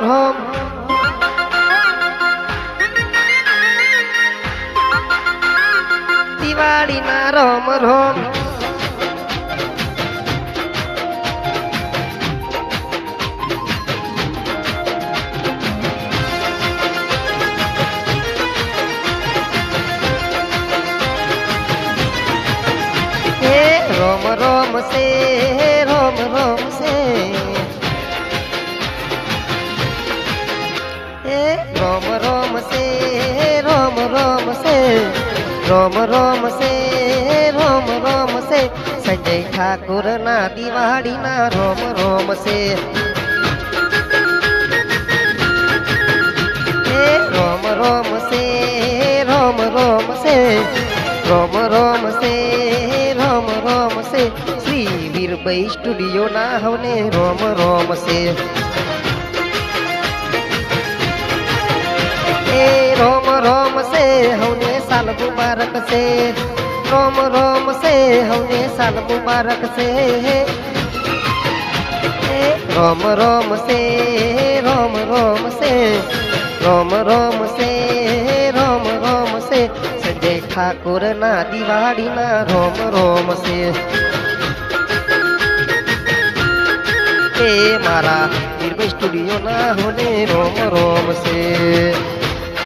રોમ દિવાળી ના રોમ રોમ રોમ રોમ સે રોમ રોમ સે રોમ રોમ સે રોમ રોમ સે રોમ રોમ સે રોમ રોમ સે સંજય ઠાકુર ના દિવાળી ના રોમ રોમ સે રોમ રોમ સે રોમ રોમ સે રોમ રોમ સે રોમ રોમ સે શ્રી વીરભાઈ સ્ટુડિયો ના હવને રોમ રોમ સે રોમ રોમ સે હવને સાલ મુબારક સે રોમ રોમ સે હવને સાલ મુબારક સે રોમ રોમ સે રોમ રોમ સે રોમ રોમ સે રોમ રોમ સે સંજય ઠાકુર ના દિવાળી ના રોમ રોમ સે મારા વીરભાઈ સ્ટુડિયો ના હોને રોમ રોમ સે